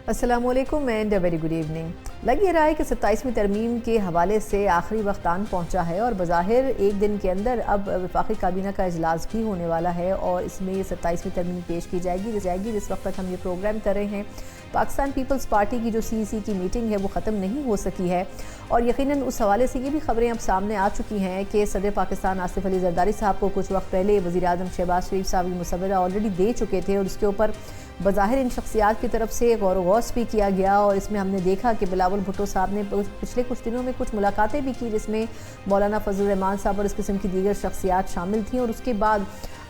السلام علیکم and very good evening. لگ یہ رہا ہے کہ 27ویں ترمیم کے حوالے سے آخری وقت آن پہنچا ہے اور بظاہر ایک دن کے اندر اب وفاقی کابینہ کا اجلاس بھی ہونے والا ہے اور اس میں یہ 27ویں ترمیم پیش کی جائے گی جس وقت تک ہم یہ پروگرام کر رہے ہیں پاکستان پیپلز پارٹی کی جو CEC کی میٹنگ ہے وہ ختم نہیں ہو سکی ہے، اور یقیناً اس حوالے سے یہ بھی خبریں اب سامنے آ چکی ہیں کہ صدر پاکستان آصف علی زرداری صاحب کو کچھ وقت پہلے وزیر اعظم شہباز شریف صاحب یہ مسودہ آلریڈی دے چکے تھے، اور اس کے اوپر بظاہر ان شخصیات کی طرف سے غور و غوص بھی کیا گیا، اور اس میں ہم نے دیکھا کہ بلاول بھٹو صاحب نے پچھلے کچھ دنوں میں کچھ ملاقاتیں بھی کی جس میں مولانا فضل الرحمان صاحب اور اس قسم کی دیگر شخصیات شامل تھیں، اور اس کے بعد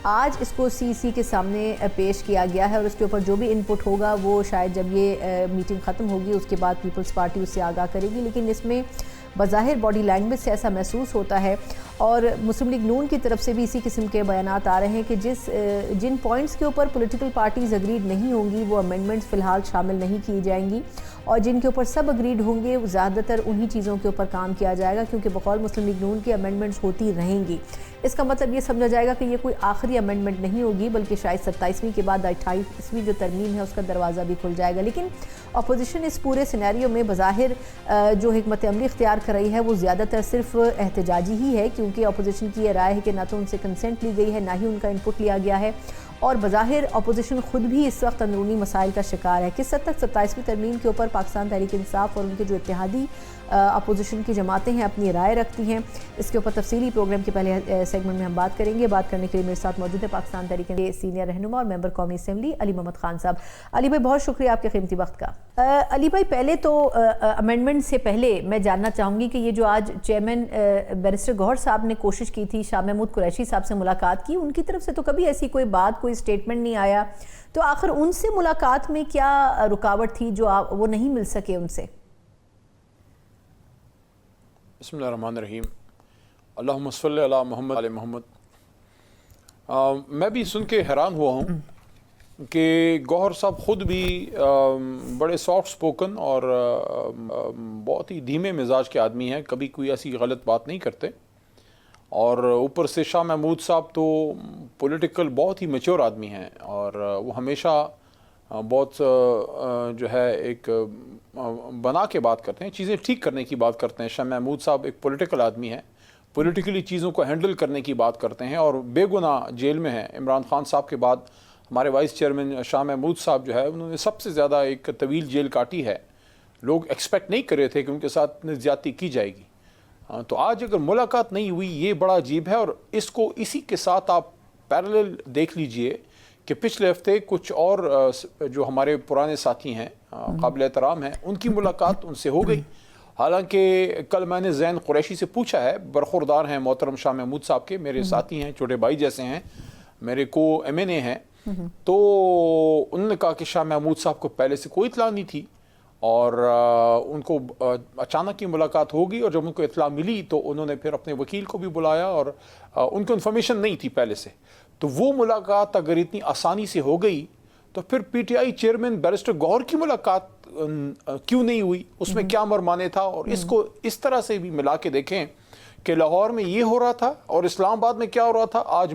آج اس کو CEC کے سامنے پیش کیا گیا ہے، اور اس کے اوپر جو بھی انپٹ ہوگا وہ شاید جب یہ میٹنگ ختم ہوگی اس کے بعد پیپلز پارٹی اس سے آگاہ کرے گی، لیکن اس میں بظاہر باڈی لینگویج سے ایسا محسوس ہوتا ہے اور مسلم لیگ نون کی طرف سے بھی اسی قسم کے بیانات آ رہے ہیں کہ جن پوائنٹس کے اوپر پولیٹیکل پارٹیز اگریڈ نہیں ہوں گی وہ امینڈمنٹس فی الحال شامل نہیں کی جائیں گی، اور جن کے اوپر سب اگریڈ ہوں گے زیادہ تر انہی چیزوں کے اوپر کام کیا جائے گا، کیونکہ بقول مسلم لیگ نون کی امینڈمنٹس ہوتی رہیں گی۔ اس کا مطلب یہ سمجھا جائے گا کہ یہ کوئی آخری امینڈمنٹ نہیں ہوگی، بلکہ شاید 27ویں کے بعد 28ویں جو ترمیم ہے اس کا دروازہ بھی کھل جائے گا، لیکن اپوزیشن اس پورے سینیریو میں بظاہر جو حکمت عملی اختیار کر رہی ہے وہ زیادہ تر صرف احتجاجی ہی ہے، کیونکہ اپوزیشن کی یہ رائے ہے کہ نہ تو ان سے کنسنٹ لی گئی ہے نہ ہی ان کا انپٹ لیا گیا ہے، اور بظاہر اپوزیشن خود بھی اس وقت اندرونی مسائل کا شکار ہے۔ کس حد تک 27ویں ترمیم کے اوپر پاکستان تحریک انصاف اور ان کے جو اتحادی اپوزیشن کی جماعتیں ہیں اپنی رائے رکھتی ہیں، اس کے اوپر تفصیلی پروگرام کے پہلے سیگمنٹ میں ہم بات کریں گے۔ بات کرنے کے لیے میرے ساتھ موجود ہے پاکستان تحریک کے سینئر رہنما اور ممبر قومی اسمبلی علی محمد خان صاحب۔ علی بھائی بہت شکریہ آپ کے قیمتی وقت کا۔ علی بھائی پہلے تو امینڈمنٹ سے پہلے میں جاننا چاہوں گی کہ یہ جو آج چیئرمین بیرسٹر گوہر صاحب نے کوشش کی تھی شاہ محمود قریشی صاحب سے ملاقات کی، ان کی طرف سے تو کبھی ایسی کوئی بات کوئی اسٹیٹمنٹ نہیں آیا، تو آخر ان سے ملاقات میں کیا رکاوٹ تھی جو وہ نہیں مل سکے ان سے؟ بسم اللہ الرحمن الرحیم، اللہم صلی علی محمد علی محمد۔ میں بھی سن کے حیران ہوا ہوں کہ گوہر صاحب خود بھی بڑے سافٹ سپوکن اور بہت ہی دھیمے مزاج کے آدمی ہیں، کبھی کوئی ایسی غلط بات نہیں کرتے، اور اوپر سے شاہ محمود صاحب تو پولیٹیکل بہت ہی میچور آدمی ہیں، اور وہ ہمیشہ بہت جو ہے ایک بنا کے بات کرتے ہیں، چیزیں ٹھیک کرنے کی بات کرتے ہیں۔ شاہ محمود صاحب ایک پولیٹیکل آدمی ہیں، پولیٹیکلی چیزوں کو ہینڈل کرنے کی بات کرتے ہیں، اور بے گناہ جیل میں ہیں۔ عمران خان صاحب کے بعد ہمارے وائس چیئرمین شاہ محمود صاحب جو ہے انہوں نے سب سے زیادہ ایک طویل جیل کاٹی ہے، لوگ ایکسپیکٹ نہیں کر رہے تھے کہ ان کے ساتھ زیادتی کی جائے گی، تو آج اگر ملاقات نہیں ہوئی یہ بڑا عجیب ہے، اور اس کو اسی کے ساتھ آپ پیرالل دیکھ لیجئے کہ پچھلے ہفتے کچھ اور جو ہمارے پرانے ساتھی ہیں قابل احترام ہیں ان کی ملاقات ان سے ہو گئی، حالانکہ کل میں نے زین قریشی سے پوچھا ہے، برخوردار ہیں محترم شاہ محمود صاحب کے، میرے ساتھی ہیں، چھوٹے بھائی جیسے ہیں، میرے کو MNA ہیں، تو انہوں نے کہا کہ شاہ محمود صاحب کو پہلے سے کوئی اطلاع نہیں تھی، اور ان کو اچانک کی ملاقات ہوگی، اور جب ان کو اطلاع ملی تو انہوں نے پھر اپنے وکیل کو بھی بلایا، اور ان کو انفارمیشن نہیں تھی پہلے سے، تو وہ ملاقات اگر اتنی آسانی سے ہو گئی تو پھر PTI چیئرمین بیرسٹر گوہر کی ملاقات کیوں نہیں ہوئی، اس میں کیا مرمانے تھا؟ اور اس کو اس طرح سے بھی ملا کے دیکھیں کہ لاہور میں یہ ہو رہا تھا اور اسلام آباد میں کیا ہو رہا تھا۔ آج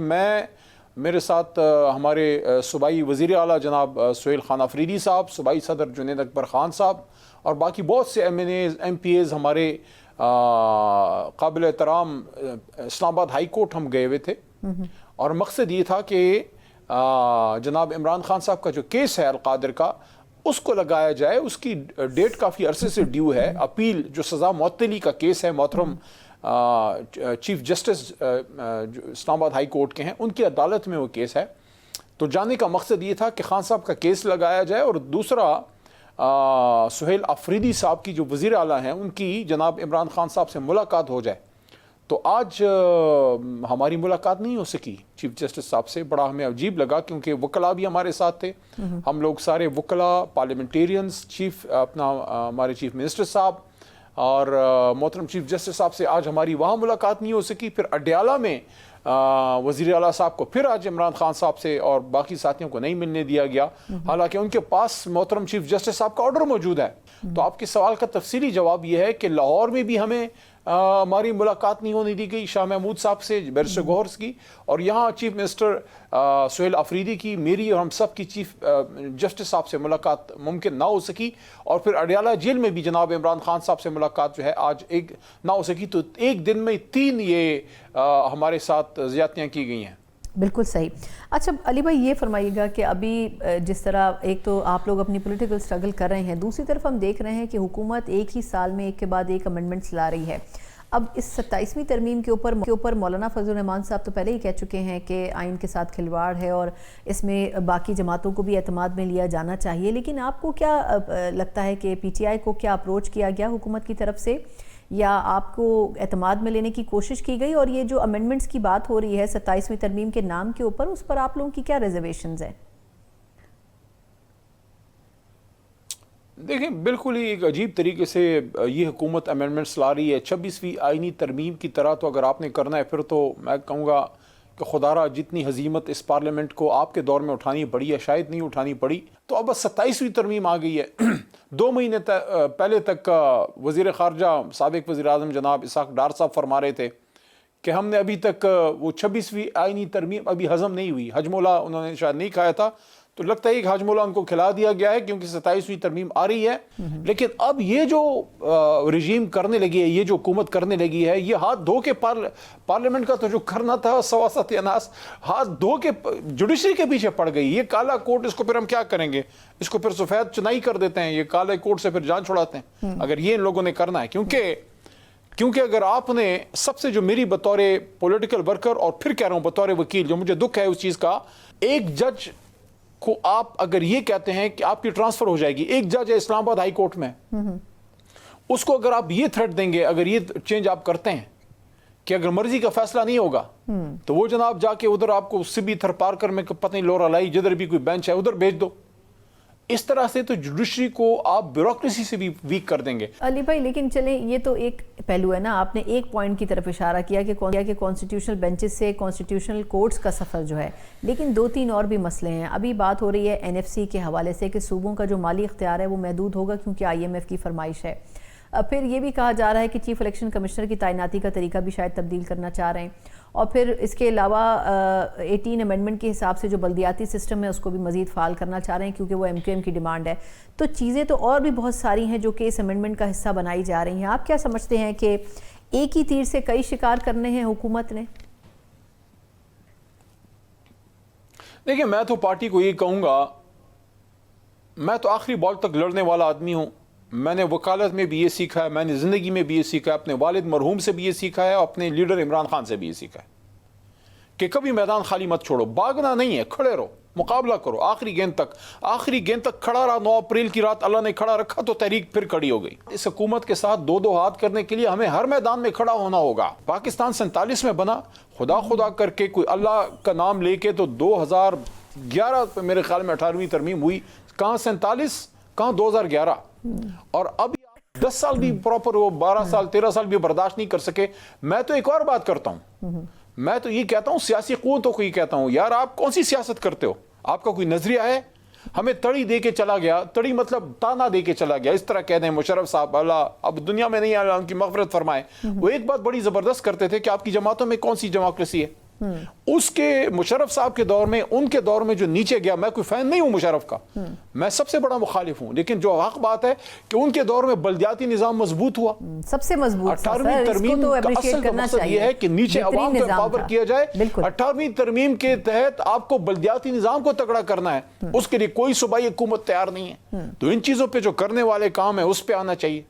میرے ساتھ ہمارے صوبائی وزیر اعلیٰ جناب سہیل خان آفریدی صاحب، صوبائی صدر جنید اکبر خان صاحب، اور باقی بہت سے MNAs MPAs ہمارے قابل احترام اسلام آباد ہائی کورٹ ہم گئے ہوئے تھے، اور مقصد یہ تھا کہ جناب عمران خان صاحب کا جو کیس ہے القادر کا اس کو لگایا جائے، اس کی ڈیٹ کافی عرصے سے ڈیو ہے، اپیل جو سزا معطلی کا کیس ہے محترم چیف جسٹس اسلام آباد ہائی کورٹ کے ہیں، ان کی عدالت میں وہ کیس ہے، تو جانے کا مقصد یہ تھا کہ خان صاحب کا کیس لگایا جائے، اور دوسرا سہیل آفریدی صاحب کی جو وزیر اعلیٰ ہیں ان کی جناب عمران خان صاحب سے ملاقات ہو جائے۔ تو آج ہماری ملاقات نہیں ہو سکی چیف جسٹس صاحب سے، بڑا ہمیں عجیب لگا، کیونکہ وکلاء بھی ہمارے ساتھ تھے، ہم لوگ سارے وکلاء، پارلیمنٹیرینز، ہمارے چیف منسٹر صاحب اور محترم چیف جسٹس صاحب سے آج ہماری وہاں ملاقات نہیں ہو سکی۔ پھر اڈیالہ میں وزیر اعلیٰ صاحب کو پھر آج عمران خان صاحب سے اور باقی ساتھیوں کو نہیں ملنے دیا گیا، حالانکہ ان کے پاس محترم چیف جسٹس صاحب کا آرڈر موجود ہے۔ تو آپ کے سوال کا تفصیلی جواب یہ ہے کہ لاہور میں بھی ہمیں ہماری ملاقات نہیں ہونے دی گئی شاہ محمود صاحب سے، بیرسٹر گوہر کی، اور یہاں چیف منسٹر سہیل افریدی کی، میری اور ہم سب کی چیف جسٹس صاحب سے ملاقات ممکن نہ ہو سکی، اور پھر اڈیالہ جیل میں بھی جناب عمران خان صاحب سے ملاقات جو ہے آج ایک نہ ہو سکی، تو ایک دن میں 3 یہ ہمارے ساتھ زیادتیاں کی گئی ہیں۔ بالکل صحیح۔ اچھا علی بھائی یہ فرمائیے گا کہ ابھی جس طرح ایک تو آپ لوگ اپنی پولیٹیکل سٹرگل کر رہے ہیں، دوسری طرف ہم دیکھ رہے ہیں کہ حکومت ایک ہی سال میں ایک کے بعد ایک امنڈمنٹس لا رہی ہے۔ اب اس 27ویں ترمیم کے اوپر مولانا فضل الرحمان صاحب تو پہلے ہی کہہ چکے ہیں کہ آئین کے ساتھ کھلواڑ ہے اور اس میں باقی جماعتوں کو بھی اعتماد میں لیا جانا چاہیے، لیکن آپ کو کیا لگتا ہے کہ پی ٹی آئی کو کیا اپروچ کیا گیا حکومت کی طرف سے، یا آپ کو اعتماد میں لینے کی کوشش کی گئی؟ اور یہ جو امینڈمنٹس کی بات ہو رہی ہے 27ویں ترمیم کے نام کے اوپر، اس پر آپ لوگوں کی کیا ریزرویشنز ہیں؟ دیکھیں بالکل ہی ایک عجیب طریقے سے یہ حکومت امینڈمنٹس لا رہی ہے 26ویں آئینی ترمیم کی طرح، تو اگر آپ نے کرنا ہے پھر تو میں کہوں گا کہ خدا را جتنی ہزیمت اس پارلیمنٹ کو آپ کے دور میں اٹھانی پڑی ہے شاید نہیں اٹھانی پڑی، تو اب بس 27ویں ترمیم آ گئی ہے۔ 2 مہینے پہلے تک وزیر خارجہ سابق وزیر اعظم جناب اسحاق ڈار صاحب فرما رہے تھے کہ ہم نے ابھی تک وہ 26ویں آئینی ترمیم ابھی ہضم نہیں ہوئی، حجمولہ انہوں نے شاید نہیں کھایا تھا، تو لگتا ہے کہ حجمولہ ان کو کھلا دیا گیا ہے کیونکہ 27ویں ترمیم آ رہی ہے۔ لیکن اب یہ جو رجیم کرنے لگی ہے، یہ جو حکومت کرنے لگی ہے، یہ ہاتھ دھو کے پارلیمنٹ کا تو جو کرنا تھا سواسط اناس، ہاتھ دھو کے جوڈیشری کے پیچھے پڑ گئی۔ یہ کالا کوٹ، اس کو پھر ہم کیا کریں گے؟ اس کو پھر سفید چنائی کر دیتے ہیں، یہ کالے کوٹ سے پھر جان چھڑاتے ہیں اگر یہ ان لوگوں نے کرنا ہے۔ کیونکہ اگر آپ نے سب سے جو میری بطور پولیٹیکل ورکر اور پھر کہہ رہا ہوں بطور وکیل جو مجھے دکھ ہے اس چیز کا، ایک جج کو آپ اگر یہ کہتے ہیں کہ آپ کی ٹرانسفر ہو جائے گی، ایک جج ہے اسلام آباد ہائی کورٹ میں، اس کو اگر آپ یہ تھریٹ دیں گے، اگر یہ چینج آپ کرتے ہیں کہ اگر مرضی کا فیصلہ نہیں ہوگا تو وہ جناب جا کے ادھر آپ کو سبی تھر پارکر میں پتہ نہیں لورا لائی جدھر بھی کوئی بینچ ہے ادھر بھیج دو۔ اس طرح سے تو جوڈیشری کو آپ بیوروکریسی سے بھی ویک کر دیں گے۔ علی بھائی لیکن چلیں یہ تو ایک پہلو ہے نا، آپ نے ایک پوائنٹ کی طرف اشارہ کیا کہ کانسٹیٹیوشنل بینچز سے کانسٹیٹیوشنل کورٹس کا سفر جو ہے، لیکن 2-3 اور بھی مسئلے ہیں۔ ابھی بات ہو رہی ہے NFC کے حوالے سے کہ صوبوں کا جو مالی اختیار ہے وہ محدود ہوگا کیونکہ IMF کی فرمائش ہے۔ پھر یہ بھی کہا جا رہا ہے کہ چیف الیکشن کمشنر کی تعیناتی کا طریقہ بھی شاید تبدیل کرنا چاہ رہے ہیں، اور پھر اس کے علاوہ 18 امینڈمنٹ کے حساب سے جو بلدیاتی سسٹم ہے اس کو بھی مزید فعال کرنا چاہ رہے ہیں کیونکہ وہ MQM کی ڈیمانڈ ہے۔ تو چیزیں تو اور بھی بہت ساری ہیں جو کہ اس امینڈمنٹ کا حصہ بنائی جا رہی ہیں۔ آپ کیا سمجھتے ہیں کہ ایک ہی تیر سے کئی شکار کرنے ہیں حکومت نے؟ دیکھیں میں تو پارٹی کو یہ کہوں گا، میں تو آخری بال تک لڑنے والا آدمی ہوں۔ میں نے وکالت میں بھی یہ سیکھا ہے، میں نے زندگی میں بھی یہ سیکھا ہے، اپنے والد مرحوم سے بھی یہ سیکھا ہے، اور اپنے لیڈر عمران خان سے بھی یہ سیکھا ہے کہ کبھی میدان خالی مت چھوڑو، بھاگنا نہیں ہے، کھڑے رہو، مقابلہ کرو آخری گیند تک کھڑا رہا۔ 9 اپریل کی رات اللہ نے کھڑا رکھا تو تحریک پھر کھڑی ہو گئی۔ اس حکومت کے ساتھ 2 ہاتھ کرنے کے لیے ہمیں ہر میدان میں کھڑا ہونا ہوگا۔ پاکستان 47 میں بنا، خدا کر کے کوئی اللہ کا نام لے کے تو 2011 میرے خیال میں 18ویں ترمیم ہوئی، کہاں 47 کہاں 2011، اور اب 10 سال بھی پراپر وہ 12 سال 13 سال بھی برداشت نہیں کر سکے۔ میں تو ایک اور بات کرتا ہوں، میں تو یہ کہتا ہوں سیاسی قوتوں کو یہ کہتا ہوں، یار آپ کون سی سیاست کرتے ہو؟ آپ کا کوئی نظریہ ہے؟ ہمیں تڑی دے کے چلا گیا، تڑی مطلب تانا دے کے چلا گیا، اس طرح کہہ دیں مشرف صاحب اللہ اب دنیا میں نہیں آیا، ان کی مغفرت فرمائے۔ وہ ایک بات بڑی زبردست کرتے تھے کہ آپ کی جماعتوں میں کون سی ڈیموکریسی ہے۔ اس کے مشرف صاحب کے دور میں، ان کے دور میں جو نیچے گیا، میں کوئی فین نہیں ہوں مشرف کا، میں سب سے بڑا مخالف ہوں، لیکن جو حق بات ہے کہ ان کے دور میں بلدیاتی نظام مضبوط ہوا، سب سے مضبوط۔ 18ویں ترمیم کا اصل مقصد یہ ہے کہ نیچے عوام کو امپاور کیا جائے۔ 18ویں ترمیم کے تحت آپ کو بلدیاتی نظام کو تگڑا کرنا ہے، اس کے لیے کوئی صوبائی حکومت تیار نہیں ہے، تو ان چیزوں پہ جو کرنے والے کام ہے اس پہ آنا چاہیے۔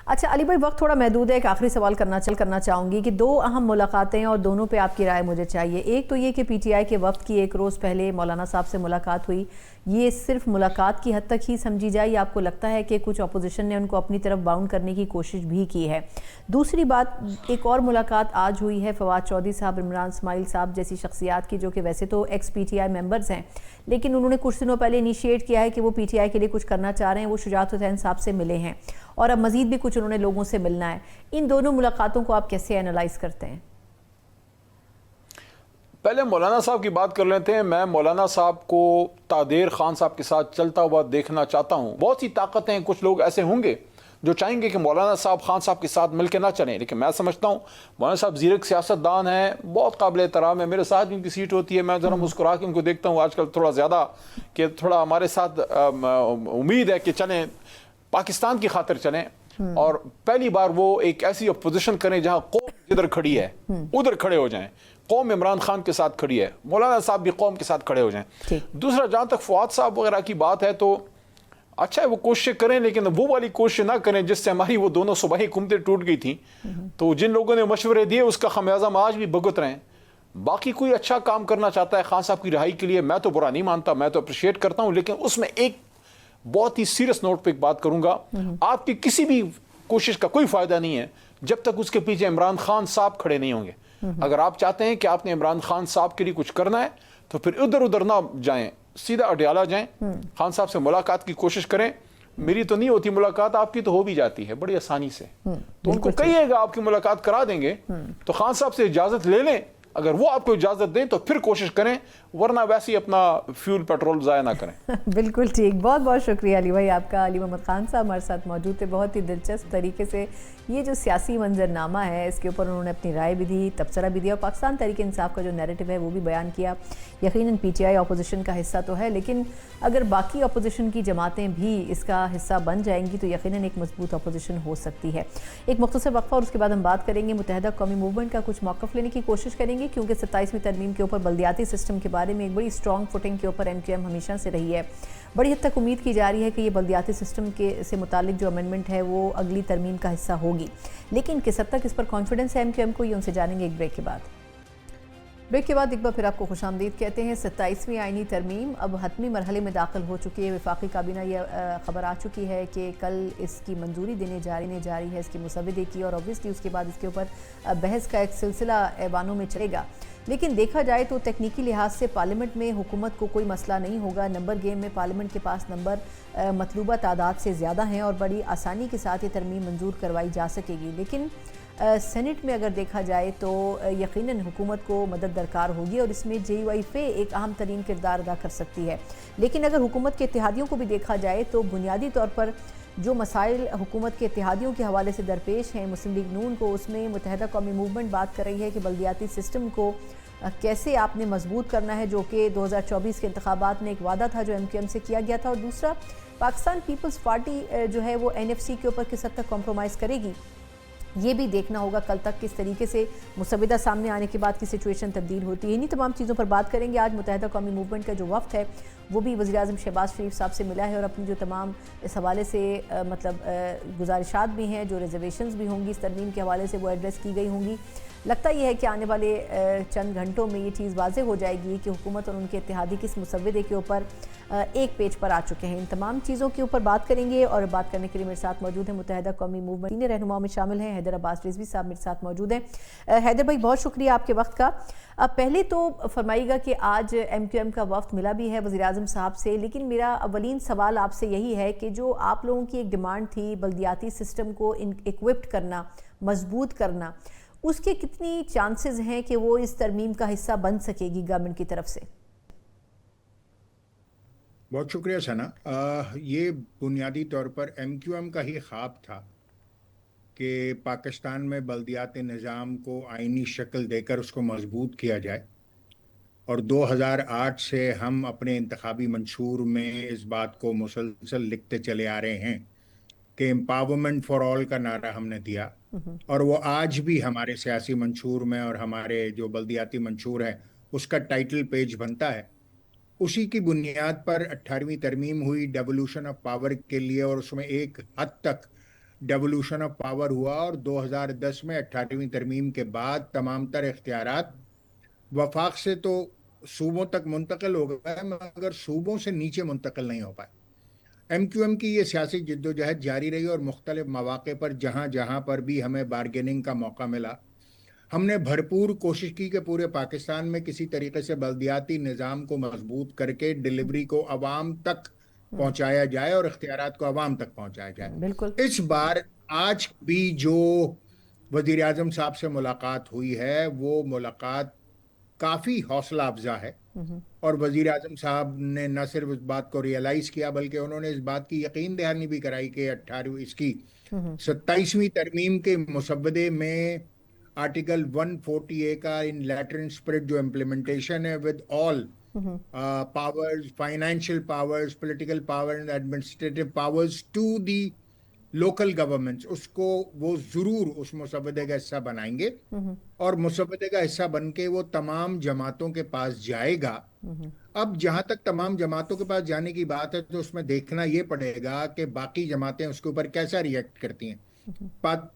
اچھا علی بھائی وقت تھوڑا محدود ہے، ایک آخری سوال کرنا چاہوں گی کہ 2 اہم ملاقاتیں اور دونوں پہ آپ کی رائے مجھے چاہیے۔ ایک تو یہ کہ PTI کے وفد کی 1 روز پہلے مولانا صاحب سے ملاقات ہوئی، یہ صرف ملاقات کی حد تک ہی سمجھی جائے یا آپ کو لگتا ہے کہ کچھ اپوزیشن نے ان کو اپنی طرف باؤنڈ کرنے کی کوشش بھی کی ہے؟ دوسری بات، ایک اور ملاقات آج ہوئی ہے فواد چودھری صاحب، عمران اسماعیل صاحب جیسی شخصیات کی جو کہ ویسے تو ایکس PTI ممبرز ہیں، لیکن انہوں نے کچھ دنوں پہلے انیشیٹ کیا ہے کہ وہ PTI کے لیے کچھ کرنا چاہ رہے ہیں، وہ شجاعت حسین صاحب سے ملے ہیں اور اب مزید بھی کچھ انہوں نے لوگوں سے ملنا ہے۔ ان دونوں ملاقاتوں کو آپ کیسے اینالائز کرتے ہیں؟ پہلے مولانا صاحب کی بات کر لیتے ہیں۔ میں مولانا صاحب کو تادیر خان صاحب کے ساتھ چلتا ہوا دیکھنا چاہتا ہوں۔ بہت سی طاقتیں، کچھ لوگ ایسے ہوں گے جو چاہیں گے کہ مولانا صاحب خان صاحب کے ساتھ مل کے نہ چلیں. لیکن میں سمجھتا ہوں مولانا صاحب زیرک سیاست دان ہیں, بہت قابل احترام ہے, میرے ساتھ ان کی سیٹ ہوتی ہے, میں ذرا مسکرا کے ان کو دیکھتا ہوں آج کل تھوڑا زیادہ کہ تھوڑا ہمارے ساتھ امید ہے کہ چلیں پاکستان کی خاطر چلیں, اور پہلی بار وہ ایک ایسی اپوزیشن کریں جہاں قوم جدھر کھڑی ہے ادھر کھڑے ہو جائیں. قوم عمران خان کے ساتھ کھڑی ہے, مولانا صاحب بھی قوم کے ساتھ کھڑے ہو جائیں. دوسرا جہاں تک فواد صاحب وغیرہ کی بات ہے تو اچھا ہے وہ کوششیں کریں, لیکن وہ والی کوشش نہ کریں جس سے ہماری وہ دونوں صوبائی حکومتیں ٹوٹ گئی تھیں. تو جن لوگوں نے مشورے دیے اس کا خمیازہ ہم آج بھی بھگت رہے ہیں. باقی کوئی اچھا کام کرنا چاہتا ہے خان صاحب کی رہائی کے لیے, میں تو برا نہیں مانتا, میں تو اپریشیٹ کرتا ہوں, لیکن اس میں ایک بہت ہی سیریس نوٹ پہ ایک بات کروں گا, آپ کی کسی بھی کوشش کا کوئی فائدہ نہیں ہے جب تک اس کے پیچھے عمران خان صاحب کھڑے نہیں ہوں گے. اگر آپ چاہتے ہیں کہ آپ نے عمران خان صاحب کے لیے کچھ کرنا ہے تو پھر ادھر ادھر نہ جائیں, سیدھا اڈیالہ جائیں, خان صاحب سے ملاقات کی کوشش کریں. میری تو نہیں ہوتی ملاقات, آپ کی تو ہو بھی جاتی ہے بڑی آسانی سے, تو ان کو کہیے گا آپ کی ملاقات کرا دیں گے. تو خان صاحب سے اجازت لے لیں, اگر وہ آپ کو اجازت دیں تو پھر کوشش کریں, ورنہ ویسے ہی اپنا فیول پیٹرول ضائع نہ کریں. بالکل ٹھیک, بہت بہت شکریہ علی بھائی آپ کا. علی محمد خان صاحب ہمارے ساتھ موجود تھے. بہت ہی دلچسپ طریقے سے یہ جو سیاسی منظرنامہ ہے اس کے اوپر انہوں نے اپنی رائے بھی دی, تبصرہ بھی دیا, اور پاکستان تحریک انصاف کا جو نیریٹو ہے وہ بھی بیان کیا. یقیناً پی ٹی آئی اپوزیشن کا حصہ تو ہے, لیکن اگر باقی اپوزیشن کی جماعتیں بھی اس کا حصہ بن جائیں گی تو یقیناً ایک مضبوط اپوزیشن ہو سکتی ہے. ایک مختصر وقفہ اور اس کے بعد ہم بات کریں گے متحدہ قومی موومنٹ کا کچھ موقف لینے کی کوشش کریں گے, کیونکہ 27ویں ترمیم کے اوپر بلدیاتی سسٹم کے بارے میں ایک بڑی اسٹرانگ فوٹنگ کے اوپر MQM ہمیشہ سے رہی ہے. بڑی حد تک امید کی جا رہی ہے کہ یہ بلدیاتی سسٹم سے متعلق جو امینڈمنٹ ہے وہ اگلی ترمیم کا حصہ ہوگی, لیکن کس حد تک اس پر کانفیڈنس ہے MQM کو, یہ ان سے جانیں گے ایک بریک کے بعد. بریک کے بعد ایک بار پھر آپ کو خوش آمدید کہتے ہیں. 27ویں آئینی ترمیم اب حتمی مرحلے میں داخل ہو چکی ہے. وفاقی کابینہ یہ خبر آ چکی ہے کہ کل اس کی منظوری دینے جاری ہے اس کی مسودے کی, اور اوبویسلی اس کے بعد اس کے اوپر بحث کا ایک سلسلہ ایوانوں میں چلے گا. لیکن دیکھا جائے تو تکنیکی لحاظ سے پارلیمنٹ میں حکومت کو کوئی مسئلہ نہیں ہوگا. نمبر گیم میں پارلیمنٹ کے پاس نمبر مطلوبہ تعداد سے زیادہ ہیں اور بڑی آسانی کے ساتھ یہ ترمیم منظور کروائی جا سکے گی. لیکن سینٹ میں اگر دیکھا جائے تو یقیناً حکومت کو مدد درکار ہوگی, اور اس میں JUIF ایک اہم ترین کردار ادا کر سکتی ہے. لیکن اگر حکومت کے اتحادیوں کو بھی دیکھا جائے تو بنیادی طور پر جو مسائل حکومت کے اتحادیوں کے حوالے سے درپیش ہیں مسلم لیگ نون کو, اس میں متحدہ قومی موومنٹ بات کر رہی ہے کہ بلدیاتی سسٹم کو کیسے آپ نے مضبوط کرنا ہے, جو کہ 2024 کے انتخابات میں ایک وعدہ تھا جو MQM سے کیا گیا تھا. اور دوسرا پاکستان پیپلز پارٹی جو ہے وہ NFC کے اوپر کس حد تک کمپرومائز کرے گی, یہ بھی دیکھنا ہوگا کل تک کس طریقے سے مسودہ سامنے آنے کے بعد کی سچویشن تبدیل ہوتی ہے. انہی تمام چیزوں پر بات کریں گے. آج متحدہ قومی موومنٹ کا جو وفد ہے وہ بھی وزیراعظم شہباز شریف صاحب سے ملا ہے, اور اپنی جو تمام اس حوالے سے گزارشات بھی ہیں, جو ریزرویشنز بھی ہوں گی اس ترمیم کے حوالے سے, وہ ایڈریس کی گئی ہوں گی. لگتا یہ ہے کہ آنے والے چند گھنٹوں میں یہ چیز واضح ہو جائے گی کہ حکومت اور ان کے اتحادی کس مسودے کے اوپر ایک پیج پر آ چکے ہیں. ان تمام چیزوں کے اوپر بات کریں گے, اور بات کرنے کے لیے میرے ساتھ موجود ہیں متحدہ قومی موومنٹ سینئر رہنماؤں میں شامل ہیں حیدر عباس رضوی صاحب میرے ساتھ موجود ہیں. حیدر بھائی بہت شکریہ آپ کے وقت کا. اب پہلے تو فرمائیے گا کہ آج MQM کا وفد ملا بھی ہے وزیراعظم صاحب سے, لیکن میرا اولین سوال آپ سے یہی ہے کہ جو آپ لوگوں کی ایک ڈیمانڈ تھی بلدیاتی سسٹم کو ایکوپڈ کرنا, مضبوط کرنا, اس کے کتنی چانسز ہیں کہ وہ اس ترمیم کا حصہ بن سکے گی گورنمنٹ کی طرف سے؟ بہت شکریہ ثنا. یہ بنیادی طور پر MQM کا ہی خواب تھا کہ پاکستان میں بلدیاتی نظام کو آئینی شکل دے کر اس کو مضبوط کیا جائے, اور 2008 سے ہم اپنے انتخابی منشور میں اس بات کو مسلسل لکھتے چلے آ رہے ہیں کہ امپاورمنٹ فار آل کا نعرہ ہم نے دیا, اور وہ آج بھی ہمارے سیاسی منشور میں اور ہمارے جو بلدیاتی منشور ہے اس کا ٹائٹل پیج بنتا ہے. اسی کی بنیاد پر 18ویں ترمیم ہوئی ڈیولوشن آف پاور کے لیے, اور اس میں ایک حد تک ڈیولوشن آف پاور ہوا, اور 2010 میں 18ویں ترمیم کے بعد تمام تر اختیارات وفاق سے تو صوبوں تک منتقل ہو گئے مگر صوبوں سے نیچے منتقل نہیں ہو پائے. MQM کی یہ سیاسی جدوجہد جاری رہی, اور مختلف مواقع پر جہاں پر بھی ہمیں بارگیننگ کا موقع ملا ہم نے بھرپور کوشش کی کہ پورے پاکستان میں کسی طریقے سے بلدیاتی نظام کو مضبوط کر کے ڈیلیوری کو عوام تک پہنچایا جائے اور اختیارات کو عوام تک پہنچایا جائے. بالکل. اس بار آج بھی جو وزیر اعظم صاحب سے ملاقات ہوئی ہے وہ ملاقات کافی حوصلہ افزا ہے, اور وزیر اعظم صاحب نے نہ صرف اس بات کو ریئلائز کیا بلکہ انہوں نے اس بات کی یقین دہانی بھی کرائی کہ 27ویں ترمیم کے مسودے میں آرٹیکل 140A کا ان لیٹر اینڈ اسپرٹ جو امپلیمنٹیشن ہے with all powers, financial powers, political power and administrative powers to the local governments, اس کو وہ ضرور اس مسودے کا حصہ بنائیں گے اور مسودے کا حصہ بن کے وہ تمام جماعتوں کے پاس جائے گا۔ اب جہاں تک تمام جماعتوں کے پاس جانے کی بات ہے تو اس میں دیکھنا یہ پڑے گا کہ باقی جماعتیں اس کے اوپر کیسا ریئیکٹ کرتی ہیں۔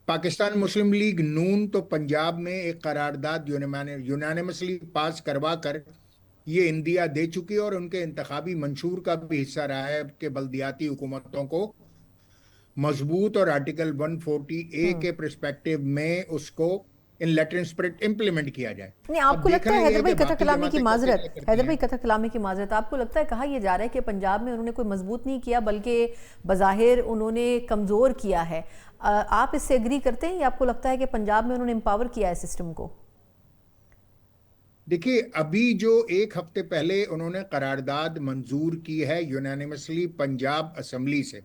پاکستان مسلم لیگ نون تو پنجاب میں ایک قرارداد یونانیمسلی پاس کروا کر یہ اندیا دے چکی اور ان کے انتخابی منشور کا بھی حصہ رہا ہے کہ بلدیاتی حکومتوں کو مضبوط اور آرٹیکل 140A کے پرسپیکٹو میں اس کو ان لیٹر اینڈ اسپرٹ امپلیمنٹ کیا جائے۔ نہیں، آپ کو لگتا ہے حیدر بھائی قطع کلامی کی معذرت، آپ کو لگتا ہے کہا یہ جا رہا ہے کہ پنجاب میں انہوں نے کوئی مضبوط نہیں کیا بلکہ بظاہر انہوں نے کمزور کیا ہے، آپ اس سے ایگری کرتے ہیں یا آپ کو لگتا ہے کہ پنجاب میں انہوں نے امپاور کیا ہے سسٹم کو؟ دیکھیے، ابھی جو ایک ہفتے پہلے انہوں نے قرارداد منظور کی ہے یونانیمسلی پنجاب اسمبلی سے،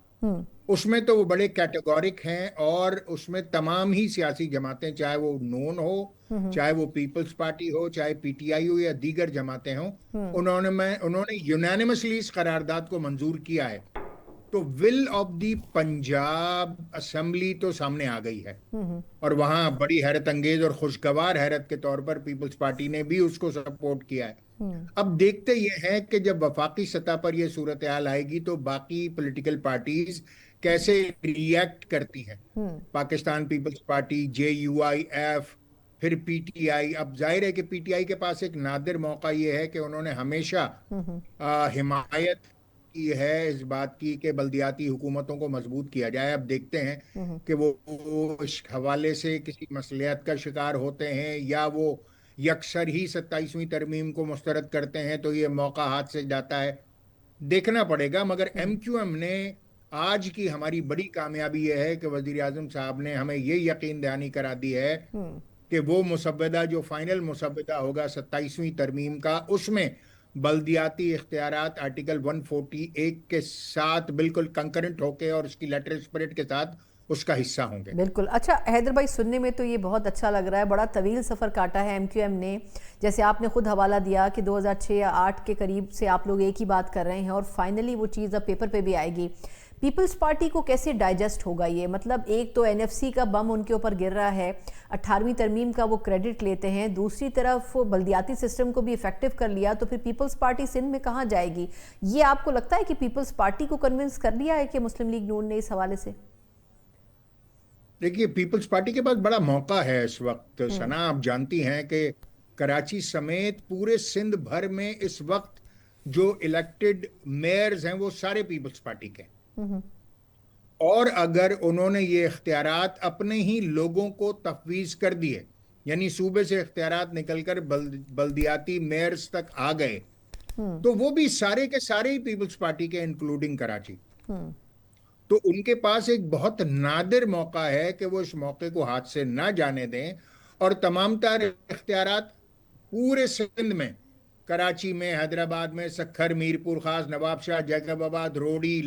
اس میں تو وہ بڑے کیٹیگورک ہیں اور اس میں تمام ہی سیاسی جماعتیں، چاہے وہ نون ہو، چاہے وہ پیپلز پارٹی ہو، چاہے پی ٹی آئی ہو یا دیگر جماعتیں ہوں، انہوں نے یونانیمسلی اس قرارداد کو منظور کیا ہے۔ تو will of the Punjab assembly تو سامنے آ گئی ہے اور وہاں بڑی حیرت انگیز اور خوشگوار حیرت کے طور پر پیپلز پارٹی نے بھی اس کو سپورٹ کیا ہے۔ اب دیکھتے یہ ہے کہ جب وفاقی سطح پر یہ صورتحال آئے گی تو باقی پولیٹیکل پارٹیز کیسے ریئیکٹ کرتی ہیں۔ پاکستان پیپلز پارٹی، JUIF، پھر پی ٹی آئی۔ اب ظاہر ہے کہ پی ٹی آئی کے پاس ایک نادر موقع یہ ہے کہ انہوں نے ہمیشہ حمایت کی ہے اس بات کی کہ بلدیاتی حکومتوں کو مضبوط کیا جائے۔ اب دیکھتے ہیں کہ وہ اس حوالے سے کسی مصلحت کا شکار ہوتے ہیں یا وہ یکسر ہی 27ویں ترمیم کو مسترد کرتے ہیں تو یہ موقع ہاتھ سے جاتا ہے، دیکھنا پڑے گا۔ مگر MQM نے آج کی ہماری بڑی کامیابی یہ ہے کہ وزیر اعظم صاحب نے ہمیں یہ یقین دہانی کرا دی ہے کہ وہ مسودہ جو فائنل مسودہ ہوگا 27ویں ترمیم کا، اس میں بلدیاتی اختیارات آرٹیکل 140A کے ساتھ بالکل کنکرنٹ ہو کے اور اس کی لیٹر اسپرٹ کے ساتھ اس کا حصہ ہوں گے۔ بالکل۔ اچھا حیدر بھائی، سننے میں تو یہ بہت اچھا لگ رہا ہے، بڑا طویل سفر کاٹا ہے MQM نے، جیسے آپ نے خود حوالہ دیا کہ 2006 یا 2008 کے قریب سے آپ لوگ ایک ہی بات کر رہے ہیں اور فائنلی وہ چیز اب پیپر پہ بھی آئے گی۔ پیپلز پارٹی کو کیسے ڈائجسٹ ہوگا یہ؟ مطلب ایک تو NFC کا بم ان کے اوپر گر رہا ہے، 18ویں ترمیم کا وہ کریڈٹ لیتے ہیں، دوسری طرف بلدیاتی سسٹم کو بھی افیکٹو کر لیا، تو پھر پیپلز پارٹی سندھ میں کہاں جائے گی؟ یہ آپ کو لگتا ہے کہ پیپلز پارٹی کو کنونس کر لیا ہے کہ مسلم لیگ نون نے اس حوالے سے؟ دیکھیے، پیپلز پارٹی کے پاس بڑا موقع ہے اس وقت۔ ثنا، آپ جانتی ہیں کہ کراچی سمیت پورے سندھ بھر میں اس وقت جو الیکٹڈ میئرز ہیں وہ سارے پیپلز پارٹی کے، اور اگر انہوں نے یہ اختیارات اپنے ہی لوگوں کو تفویض کر دیے، یعنی صوبے سے اختیارات نکل کر بلدیاتی میئرز تک آ گئے، تو وہ بھی سارے کے سارے ہی پیپلز پارٹی کے انکلوڈنگ کراچی، تو ان کے پاس ایک بہت نادر موقع ہے کہ وہ اس موقع کو ہاتھ سے نہ جانے دیں اور تمام تر اختیارات پورے سندھ میں، کراچی میں، حیدرآباد میں، سکھر، میرپور خاص، نواب شاہ، جیکب آباد، روڑی،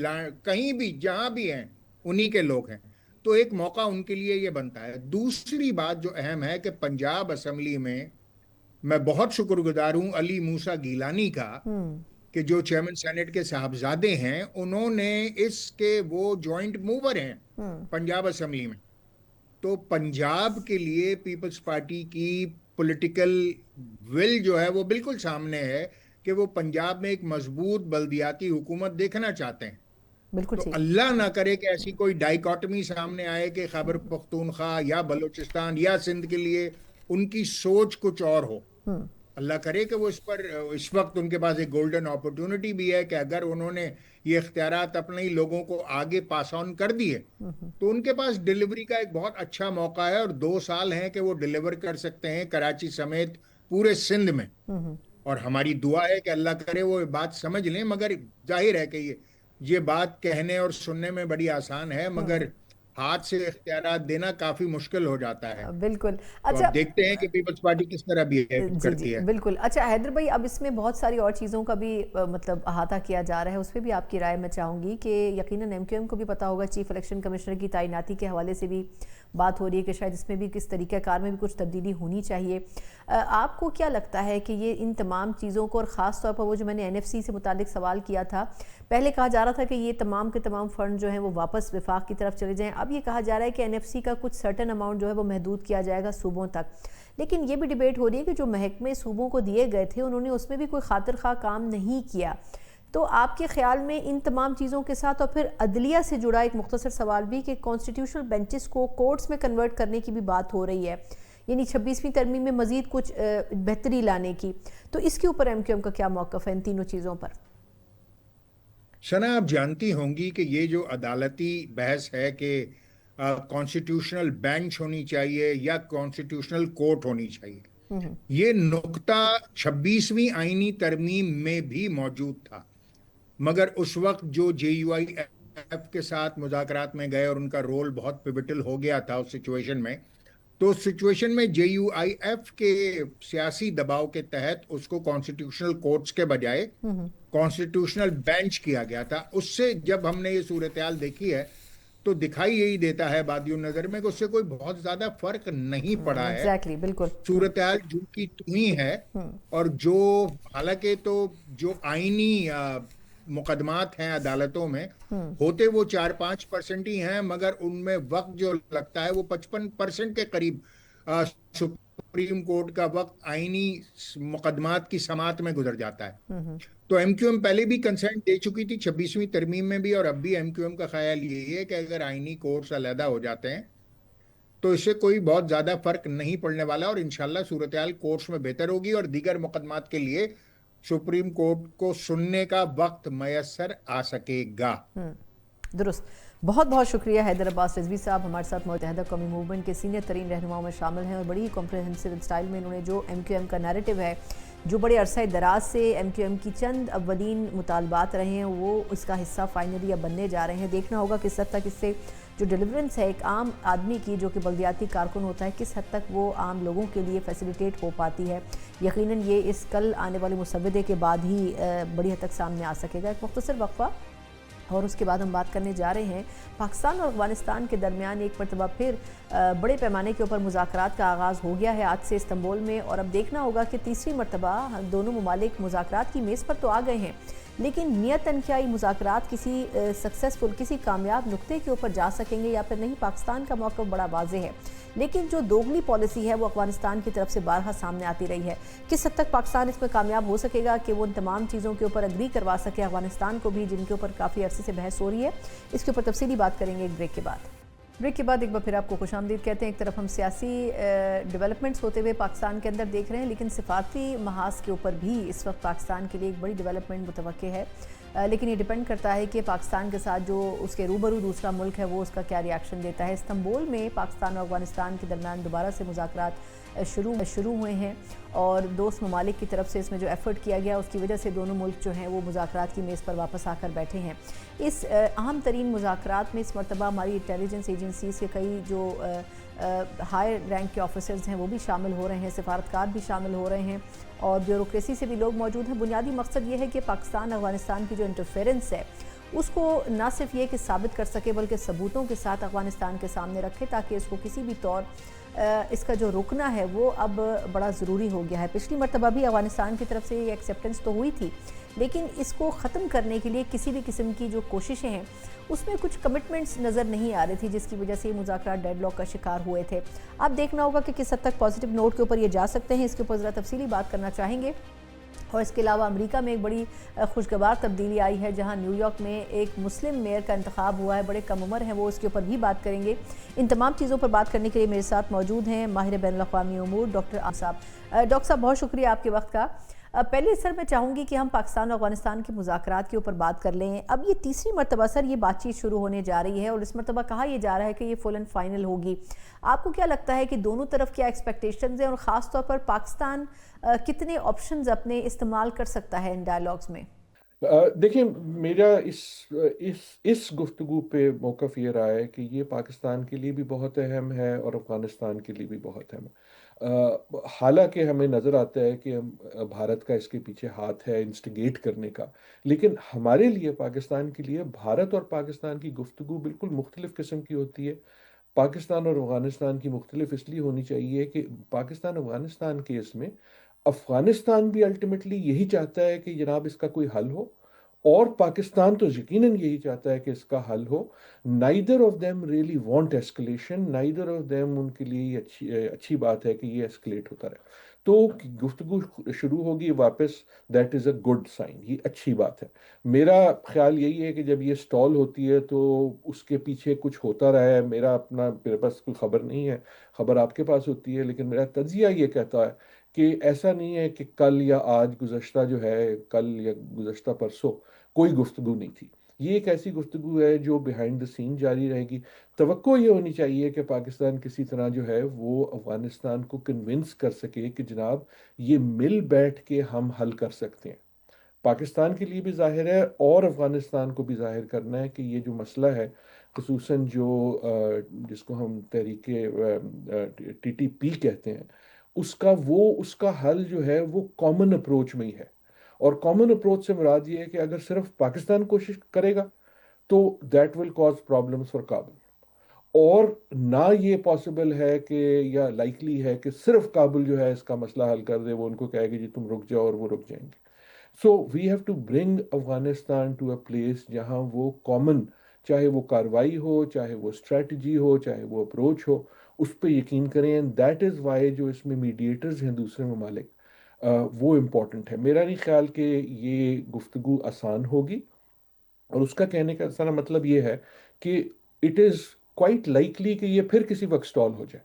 کہیں بھی جہاں بھی ہیں انہی کے لوگ ہیں، تو ایک موقع ان کے لیے یہ بنتا ہے۔ دوسری بات جو اہم ہے کہ پنجاب اسمبلی میں بہت شکر گزار ہوں علی موسیٰ گیلانی کا کہ جو چیئرمین سینٹ کے صاحبزادے ہیں، انہوں نے اس کے وہ جوائنٹ موور ہیں پنجاب اسمبلی میں، تو پنجاب کے لیے پیپلز پارٹی کی پولیٹیکل ول جو ہے وہ بالکل سامنے ہے کہ وہ پنجاب میں ایک مضبوط بلدیاتی حکومت دیکھنا چاہتے ہیں۔ بالکل تو اللہ نہ کرے کہ ایسی کوئی ڈائیکاٹمی سامنے آئے کہ خیبر پختونخوا یا بلوچستان یا سندھ کے لیے ان کی سوچ کچھ اور ہو۔ اللہ کرے کہ وہ اس وقت ان کے پاس ایک گولڈن اپورچونٹی بھی ہے کہ اگر انہوں نے یہ اختیارات اپنے ہی لوگوں کو آگے پاس آن کر دیے تو ان کے پاس ڈیلیوری کا ایک بہت اچھا موقع ہے، اور 2 سال ہیں کہ وہ ڈیلیور کر سکتے ہیں کراچی سمیت پورے سندھ میں، اور ہماری دعا ہے کہ اللہ کرے وہ بات سمجھ لیں۔ مگر ظاہر ہے کہ یہ بات کہنے اور سننے میں بڑی آسان ہے، مگر ہاتھ سے اختیارات دینا کافی مشکل ہو جاتا ہے. بالکل. تو اچھا اب دیکھتے ہیں کہ پیپلز پارٹی کس طرح بیہیو جی کرتی ہے. بالکل. اچھا حیدر بھائی، اب اس میں بہت ساری اور چیزوں کا بھی مطلب احاطہ کیا جا رہا ہے، اس پہ بھی آپ کی رائے میں چاہوں گی کہ یقیناً ایم کیو ایم کو بھی پتا ہوگا، چیف الیکشن کمشنر کی تعیناتی کے حوالے سے بھی بات ہو رہی ہے کہ شاید اس میں بھی کس طریقہ کار میں بھی کچھ تبدیلی ہونی چاہیے. آپ کو کیا لگتا ہے کہ یہ ان تمام چیزوں کو، اور خاص طور پر وہ جو میں نے این ایف سی سے متعلق سوال کیا تھا، پہلے کہا جا رہا تھا کہ یہ تمام کے تمام فنڈ جو ہیں وہ واپس وفاق کی طرف چلے جائیں، اب یہ کہا جا رہا ہے کہ این ایف سی کا کچھ سرٹن اماؤنٹ جو ہے وہ محدود کیا جائے گا صوبوں تک. لیکن یہ بھی ڈیبیٹ ہو رہی ہے کہ جو محکمے صوبوں کو دیے گئے تھے انہوں نے اس میں بھی کوئی خاطر خواہ کام نہیں کیا. تو آپ کے خیال میں ان تمام چیزوں کے ساتھ، اور پھر عدلیہ سے جڑا ایک مختصر سوال بھی کہ کانسٹیٹیوشنل بینچز کو کورٹس میں کنورٹ کرنے کی بھی بات ہو رہی ہے، یعنی 26ویں ترمیم میں مزید کچھ بہتری لانے کی، تو اس کے اوپر ایم کیو ایم کا کیا موقف ہے ان تینوں چیزوں پر؟ ثنا، آپ جانتی ہوں گی کہ یہ جو عدالتی بحث ہے کہ کانسٹیٹیوشنل بینچ ہونی چاہیے یا کانسٹیٹیوشنل کورٹ ہونی چاہیے، یہ نقطہ 26ویں آئینی ترمیم میں بھی موجود تھا. مگر اس وقت جو جے یو آئی ایف کے ساتھ مذاکرات میں گئے اور ان کا رول بہت پیوٹل ہو گیا تھا اس سچویشن میں، تو اس سچویشن میں جے یو آئی ایف کے سیاسی دباؤ کے تحت اس کو کانسٹیٹیوشنل کورٹس کے بجائے کانسٹیٹیوشنل بینچ کیا گیا تھا. اس سے جب ہم نے یہ صورتحال دیکھی ہے تو دکھائی یہی دیتا ہے بادی النظر میں کہ اس سے کوئی بہت زیادہ فرق نہیں پڑا ہے. ایگزیکٹلی، بالکل. صورتحال جو کی تو ہی ہے. اور جو حالانکہ تو جو آئینی مقدمات ہیں عدالتوں میں ہوتے وہ 4-5% ہی ہیں، مگر ان میں وقت جو لگتا ہے وہ 55% کے قریب سپریم کورٹ کا وقت آئینی مقدمات کی سماعت میں گزر جاتا ہے. تو ایم کیو ایم پہلے بھی کنسنٹ دے چکی تھی 26ویں ترمیم میں بھی، اور اب بھی ایم کیو ایم کا خیال یہی ہے کہ اگر آئینی کورٹس علیحدہ ہو جاتے ہیں تو اس سے کوئی بہت زیادہ فرق نہیں پڑنے والا، اور انشاءاللہ صورتحال کورٹس میں بہتر ہوگی اور دیگر مقدمات کے لیے سپریم کورٹ کو سننے کا وقت میسر آ سکے گا. درست. بہت بہت شکریہ حیدر عباس رضوی صاحب، ہمارے ساتھ متحدہ قومی موومنٹ کے سینئر ترین رہنماؤں میں شامل ہیں، اور بڑی کمپریہنسو اسٹائل میں انہوں نے جو ایم کیو ایم کا نیریٹو ہے، جو بڑے عرصہ دراز سے ایم کیو ایم کی چند اولین مطالبات رہے ہیں، وہ اس کا حصہ فائنلی اب بننے جا رہے ہیں. دیکھنا ہوگا کس حد تک اس سے جو ڈیلیورنس ہے ایک عام آدمی کی جو کہ بلدیاتی کارکن ہوتا ہے، کس حد تک وہ عام لوگوں کے لیے فیسیلیٹیٹ ہو پاتی ہے. یقیناً یہ اس کل آنے والے مسودے کے بعد ہی بڑی حد تک سامنے آ سکے گا. ایک مختصر وقفہ، اور اس کے بعد ہم بات کرنے جا رہے ہیں پاکستان اور افغانستان کے درمیان ایک مرتبہ پھر بڑے پیمانے کے اوپر مذاکرات کا آغاز ہو گیا ہے آج سے استنبول میں، اور اب دیکھنا ہوگا کہ تیسری مرتبہ دونوں ممالک مذاکرات کی میز پر تو آ گئے ہیں، لیکن نیت انکیائی مذاکرات کسی سکسیسفل، کسی کامیاب نقطے کے اوپر جا سکیں گے یا پھر نہیں. پاکستان کا موقف بڑا واضح ہے، لیکن جو دوگلی پالیسی ہے وہ افغانستان کی طرف سے بارہا سامنے آتی رہی ہے. کس حد تک پاکستان اس میں کامیاب ہو سکے گا کہ وہ ان تمام چیزوں کے اوپر اگری کروا سکے افغانستان کو بھی، جن کے اوپر کافی عرصے سے بحث ہو رہی ہے. اس کے اوپر تفصیلی بات کریں گے ایک بریک کے بعد. بریک کے بعد ایک بار پھر آپ کو خوش آمدید کہتے ہیں. ایک طرف ہم سیاسی ڈیولپمنٹس ہوتے ہوئے پاکستان کے اندر دیکھ رہے ہیں، لیکن سفارتی محاذ کے اوپر بھی اس وقت پاکستان کے لیے ایک بڑی ڈیولپمنٹ متوقع ہے، لیکن یہ ڈیپینڈ کرتا ہے کہ پاکستان کے ساتھ جو اس کے روبرو دوسرا ملک ہے وہ اس کا کیا ری ایکشن دیتا ہے. استنبول میں پاکستان اور افغانستان کے درمیان دوبارہ سے مذاکرات شروع ہوئے ہیں، اور دوست ممالک کی طرف سے اس میں جو ایفرٹ کیا گیا اس کی وجہ سے دونوں ملک جو ہیں وہ مذاکرات کی میز پر واپس آ کر بیٹھے ہیں. اس اہم ترین مذاکرات میں اس مرتبہ ہماری انٹیلیجنس ایجنسیز کے کئی جو ہائی رینک کے آفیسرز ہیں وہ بھی شامل ہو رہے ہیں، سفارتکار بھی شامل ہو رہے ہیں، اور بیوروکریسی سے بھی لوگ موجود ہیں. بنیادی مقصد یہ ہے کہ پاکستان افغانستان کی جو انٹرفیرنس ہے اس کو نہ صرف یہ کہ ثابت کر سکے بلکہ ثبوتوں کے ساتھ افغانستان کے سامنے رکھے، تاکہ اس کو کسی بھی طور اس کا جو رکنا ہے وہ اب بڑا ضروری ہو گیا ہے. پچھلی مرتبہ بھی افغانستان کی طرف سے یہ ایکسیپٹنس تو ہوئی تھی، لیکن اس کو ختم کرنے کے لیے کسی بھی قسم کی جو کوششیں ہیں اس میں کچھ کمٹمنٹس نظر نہیں آ رہی تھی، جس کی وجہ سے یہ مذاکرات ڈیڈ لاک کا شکار ہوئے تھے. اب دیکھنا ہوگا کہ کس حد تک پازیٹیو نوٹ کے اوپر یہ جا سکتے ہیں. اس کے اوپر ذرا تفصیلی بات کرنا چاہیں گے. اور اس کے علاوہ امریکہ میں ایک بڑی خوشگوار تبدیلی آئی ہے، جہاں نیو یارک میں ایک مسلم میئر کا انتخاب ہوا ہے، بڑے کم عمر ہیں وہ، اس کے اوپر بھی بات کریں گے. ان تمام چیزوں پر بات کرنے کے لیے میرے ساتھ موجود ہیں ماہر بین الاقوامی امور ڈاکٹر عامر صاحب. ڈاکٹر صاحب بہت شکریہ آپ کے وقت کا. پہلے سر میں چاہوں گی کہ ہم پاکستان اور افغانستان کے مذاکرات کے اوپر بات کر لیں. اب یہ تیسری مرتبہ سر یہ بات چیت شروع ہونے جا رہی ہے، اور اس مرتبہ کہا یہ جا رہا ہے کہ یہ فل اینڈ فائنل ہوگی. آپ کو کیا لگتا ہے کہ دونوں طرف کیا ایکسپیکٹیشنز ہیں، اور خاص طور پر پاکستان کتنے آپشنز اپنے استعمال کر سکتا ہے ان ڈائیلاگز میں؟ دیکھیں، میرا اس گفتگو پہ موقف یہ رہا ہے کہ یہ پاکستان کے لیے بھی بہت اہم ہے اور افغانستان کے لیے بھی بہت اہم ہے۔ حالانکہ ہمیں نظر آتا ہے کہ بھارت کا اس کے پیچھے ہاتھ ہے انسٹیگیٹ کرنے کا، لیکن ہمارے لیے، پاکستان کے لیے، بھارت اور پاکستان کی گفتگو بالکل مختلف قسم کی ہوتی ہے۔ پاکستان اور افغانستان کی مختلف اس لیے ہونی چاہیے کہ پاکستان افغانستان کیس میں افغانستان بھی الٹیمیٹلی یہی چاہتا ہے کہ جناب اس کا کوئی حل ہو، اور پاکستان تو یقیناً یہی چاہتا ہے کہ اس کا حل ہو۔ Neither of them really want escalation, neither of them, ان کے لیے یہ اچھی بات ہے کہ یہ ایسکلیٹ ہوتا رہے۔ تو گفتگو شروع ہوگی واپس، that is a good sign, یہ اچھی بات ہے۔ میرا خیال یہی ہے کہ جب یہ سٹال ہوتی ہے تو اس کے پیچھے کچھ ہوتا رہا ہے، میرے پاس کوئی خبر نہیں ہے، خبر آپ کے پاس ہوتی ہے، لیکن میرا تجزیہ یہ کہتا ہے کہ ایسا نہیں ہے کہ کل یا آج گزشتہ جو ہے، کل یا گزشتہ پرسوں کوئی گفتگو نہیں تھی۔ یہ ایک ایسی گفتگو ہے جو بیہائنڈ دا سین جاری رہے گی۔ توقع یہ ہونی چاہیے کہ پاکستان کسی طرح جو ہے وہ افغانستان کو کنونس کر سکے کہ جناب یہ مل بیٹھ کے ہم حل کر سکتے ہیں۔ پاکستان کے لیے بھی ظاہر ہے اور افغانستان کو بھی ظاہر کرنا ہے کہ یہ جو مسئلہ ہے، خصوصاً جو جس کو ہم تحریک ٹی ٹی پی کہتے ہیں، اس کا حل جو ہے وہ کامن اپروچ میں ہی ہے۔ اور کامن اپروچ سے مراد یہ ہے کہ اگر صرف پاکستان کوشش کرے گا تو that will cause problems for Kabul, اور نہ یہ پاسبل ہے کہ، یا لائکلی ہے کہ صرف کابل جو ہے اس کا مسئلہ حل کر دے، وہ ان کو کہے کہ جی تم رک جاؤ، اور وہ رک جائیں گے۔ So we have to bring Afghanistan to a place جہاں وہ کامن، چاہے وہ کاروائی ہو، چاہے وہ اسٹریٹجی ہو، چاہے وہ اپروچ ہو، اس پہ یقین کریں۔ اینڈ دیٹ از وائی جو اس میں میڈیٹرز ہیں دوسرے ممالک، وہ امپورٹنٹ ہے۔ میرا نہیں خیال کہ یہ گفتگو آسان ہوگی، اور اس کا کہنے کا سارا مطلب یہ ہے کہ اٹ از کوائٹ لائکلی کہ یہ پھر کسی وقت سٹال ہو جائے۔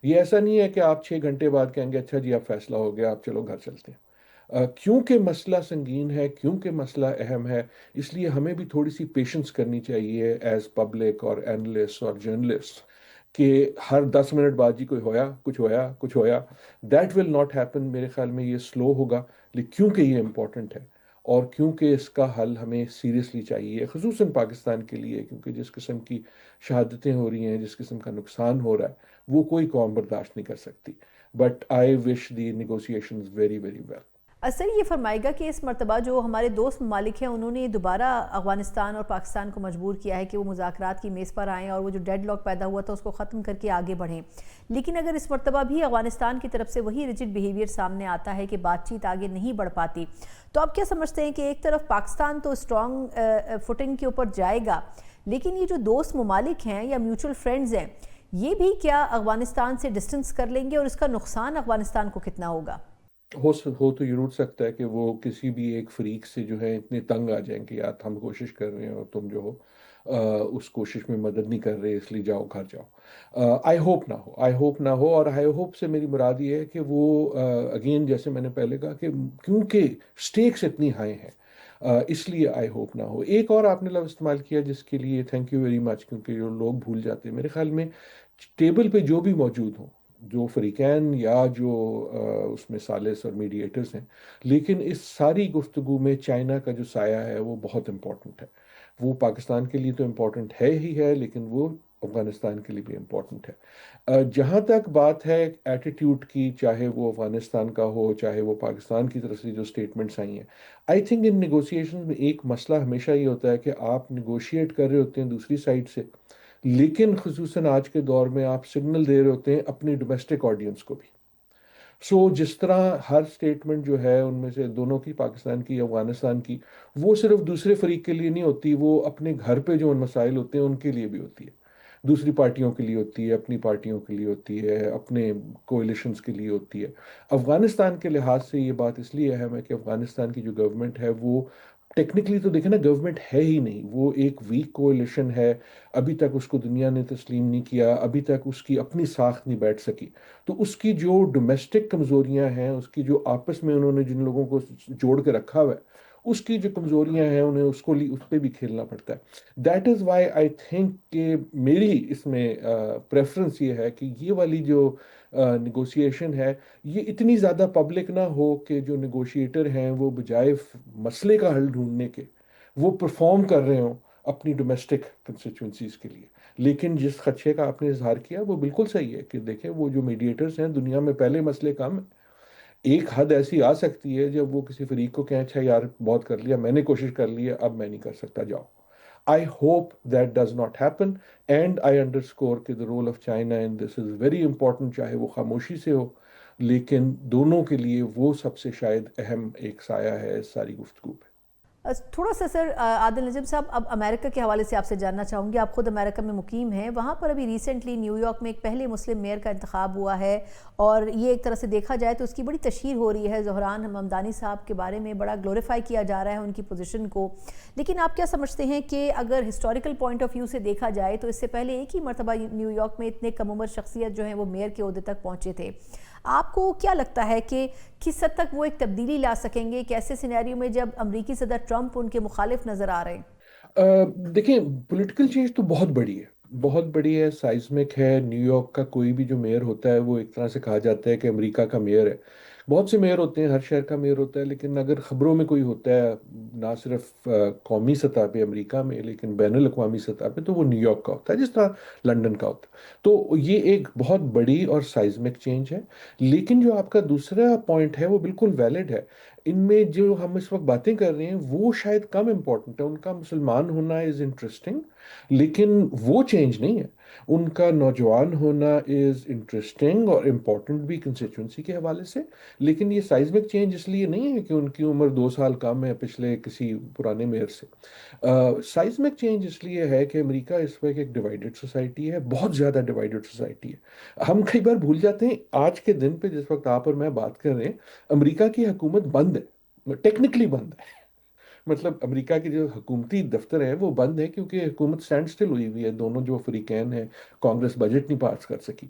یہ ایسا نہیں ہے کہ آپ 6 گھنٹے بعد کہیں گے اچھا جی اب فیصلہ ہو گیا، آپ چلو گھر چلتے ہیں۔ کیونکہ مسئلہ سنگین ہے، کیونکہ مسئلہ اہم ہے، اس لیے ہمیں بھی تھوڑی سی پیشنس کرنی چاہیے ایز پبلک اور اینالسٹ اور جرنلسٹ، کہ ہر 10 منٹ بعد جی کوئی ہویا، کچھ ہویا، دیٹ ول ناٹ ہیپن۔ میرے خیال میں یہ سلو ہوگا، لیکن کیونکہ یہ امپورٹنٹ ہے اور کیونکہ اس کا حل ہمیں سیریسلی چاہیے، خصوصاً پاکستان کے لیے، کیونکہ جس قسم کی شہادتیں ہو رہی ہیں، جس قسم کا نقصان ہو رہا ہے، وہ کوئی قوم برداشت نہیں کر سکتی۔ But I wish the negotiations very very well. Sir یہ فرمائے گا کہ اس مرتبہ جو ہمارے دوست ممالک ہیں انہوں نے دوبارہ افغانستان اور پاکستان کو مجبور کیا ہے کہ وہ مذاکرات کی میز پر آئیں اور وہ جو ڈیڈ لاک پیدا ہوا تھا اس کو ختم کر کے آگے بڑھیں، لیکن اگر اس مرتبہ بھی افغانستان کی طرف سے وہی ریجڈ بیہیویئر سامنے آتا ہے کہ بات چیت آگے نہیں بڑھ پاتی، تو آپ کیا سمجھتے ہیں کہ ایک طرف پاکستان تو اسٹرانگ فوٹنگ کے اوپر جائے گا، لیکن یہ جو دوست ممالک ہیں یا میوچل فرینڈز ہیں، یہ بھی کیا افغانستان سے ڈسٹنس کر لیں گے، اور اس کا نقصان افغانستان کو کتنا ہوگا؟ ہو تو ضرور سکتا ہے کہ وہ کسی بھی ایک فریق سے جو ہے اتنے تنگ آ جائیں کہ یار ہم کوشش کر رہے ہیں اور تم جو ہو اس کوشش میں مدد نہیں کر رہے، اس لیے جاؤ گھر جاؤ۔ آئی ہوپ نہ ہو، آئی ہوپ نہ ہو، اور آئی ہوپ سے میری مراد یہ ہے کہ وہ اگین جیسے میں نے پہلے کہا کہ کیونکہ سٹیکس اتنی ہائی ہیں، اس لیے آئی ہوپ نہ ہو۔ ایک اور آپ نے لفظ استعمال کیا جس کے لیے تھینک یو ویری مچ، کیونکہ جو لوگ بھول جاتے ہیں میرے خیال میں، ٹیبل پہ جو بھی موجود ہوں، جو فریقین یا جو اس میں ثالث اور میڈیٹرز ہیں، لیکن اس ساری گفتگو میں چائنا کا جو سایہ ہے وہ بہت امپورٹنٹ ہے۔ وہ پاکستان کے لیے تو امپورٹنٹ ہے ہی ہے، لیکن وہ افغانستان کے لیے بھی امپورٹنٹ ہے۔ جہاں تک بات ہے ایٹیٹیوڈ کی، چاہے وہ افغانستان کا ہو، چاہے وہ پاکستان کی طرف سے جو سٹیٹمنٹس آئی ہیں، آئی تھنک ان نیگوسیشن میں ایک مسئلہ ہمیشہ یہ ہوتا ہے کہ آپ نیگوشیٹ کر رہے ہوتے ہیں دوسری سائڈ سے، لیکن خصوصاً آج کے دور میں آپ سگنل دے رہے ہوتے ہیں اپنی ڈومیسٹک آڈینس کو بھی۔ جس طرح ہر سٹیٹمنٹ جو ہے ان میں سے دونوں کی، پاکستان کی، افغانستان کی، وہ صرف دوسرے فریق کے لیے نہیں ہوتی، وہ اپنے گھر پہ جو مسائل ہوتے ہیں ان کے لیے بھی ہوتی ہے، دوسری پارٹیوں کے لیے ہوتی ہے، اپنی پارٹیوں کے لیے ہوتی ہے، اپنے کوئلیشنز کے لیے ہوتی ہے۔ افغانستان کے لحاظ سے یہ بات اس لیے اہم ہے کہ افغانستان کی جو گورنمنٹ ہے وہ ٹیکنیکلی تو دیکھیں نا گورنمنٹ ہے ہی نہیں، وہ ایک ویک کوئلیشن ہے، ابھی تک اس کو دنیا نے تسلیم نہیں کیا، ابھی تک اس کی اپنی ساکھ نہیں بیٹھ سکی۔ تو اس کی جو ڈومیسٹک کمزوریاں ہیں، اس کی جو آپس میں انہوں نے جن لوگوں کو جوڑ کے رکھا ہوا ہے، اس کی جو کمزوریاں ہیں انہیں اس پہ بھی کھیلنا پڑتا ہے. That is why I think کہ میری اس میں پریفرنس یہ ہے کہ یہ والی جو نیگوسیشن ہے یہ اتنی زیادہ پبلک نہ ہو کہ جو نیگوشیٹر ہیں وہ بجائے مسئلے کا حل ڈھونڈنے کے وہ پرفارم کر رہے ہوں اپنی ڈومیسٹک کنسٹیچوئنسیز کے لیے. لیکن جس خدشے کا آپ نے اظہار کیا وہ بالکل صحیح ہے کہ دیکھیں وہ جو میڈیٹرز ہیں دنیا میں پہلے مسئلے کم ہیں. ایک حد ایسی آ سکتی ہے جب وہ کسی فریق کو کہیں اچھا یار بہت کر لیا میں نے کوشش کر لی ہے اب میں نہیں کر سکتا جاؤ. I hope that does not happen and I underscore کہ the role of China in this is very important چاہے وہ خاموشی سے ہو لیکن دونوں کے لیے وہ سب سے شاید اہم ایک سایہ ہے اس ساری گفتگو پہ. تھوڑا سا سر عادل نجم صاحب اب امریکہ کے حوالے سے آپ سے جاننا چاہوں گی. آپ خود امریکہ میں مقیم ہیں, وہاں پر ابھی ریسنٹلی نیو یارک میں ایک پہلے مسلم میئر کا انتخاب ہوا ہے اور یہ ایک طرح سے دیکھا جائے تو اس کی بڑی تشہیر ہو رہی ہے. زہران ممدانی صاحب کے بارے میں بڑا گلوریفائی کیا جا رہا ہے ان کی پوزیشن کو. لیکن آپ کیا سمجھتے ہیں کہ اگر ہسٹوریکل پوائنٹ آف ویو سے دیکھا جائے تو اس سے پہلے ایک ہی مرتبہ نیو یارک میں اتنے کم عمر شخصیت جو ہیں وہ میئر کے عہدے تک پہنچے تھے. آپ کو کیا لگتا ہے کہ کس حد تک وہ ایک تبدیلی لا سکیں گے ایک ایسے سینیریو میں جب امریکی صدر ٹرمپ ان کے مخالف نظر آ رہے ہیں؟ دیکھیں پولیٹیکل چینج تو بہت بڑی ہے, بہت بڑی ہے, سائزمک ہے. نیو یارک کا کوئی بھی جو میئر ہوتا ہے وہ ایک طرح سے کہا جاتا ہے کہ امریکہ کا میئر ہے. بہت سے میئر ہوتے ہیں, ہر شہر کا میئر ہوتا ہے, لیکن اگر خبروں میں کوئی ہوتا ہے نہ صرف قومی سطح پہ امریکہ میں لیکن بین الاقوامی سطح پہ تو وہ نیو یارک کا ہوتا ہے جس طرح لنڈن کا ہوتا ہے. تو یہ ایک بہت بڑی اور سائزمک چینج ہے. لیکن جو آپ کا دوسرا پوائنٹ ہے وہ بالکل ویلڈ ہے. ان میں جو ہم اس وقت باتیں کر رہے ہیں وہ شاید کم امپورٹنٹ ہے. ان کا مسلمان ہونا از انٹرسٹنگ لیکن وہ چینج نہیں ہے. ان کا نوجوان ہونا از انٹرسٹنگ اور امپورٹنٹ بھی کنسٹیچوئنسی کے حوالے سے. لیکن یہ سائزمک چینج اس لیے نہیں ہے کہ ان کی عمر 2 سال کم ہے پچھلے کسی پرانے میئر سے. سائزمک چینج اس لیے ہے کہ امریکہ اس وقت ایک ڈیوائیڈڈ سوسائٹی ہے, بہت زیادہ ڈیوائیڈڈ سوسائٹی ہے. ہم کئی بار بھول جاتے ہیں آج کے دن پہ جس وقت آپ اور میں بات کر رہے ہیں امریکہ کی حکومت بند ہے, ٹیکنیکلی بند ہے. مطلب امریکہ کے جو حکومتی دفتر ہیں وہ بند ہے کیونکہ حکومت سٹینڈ سٹل ہوئی ہوئی ہے. دونوں جو فریقین ہیں کانگریس بجٹ نہیں پاس کر سکی.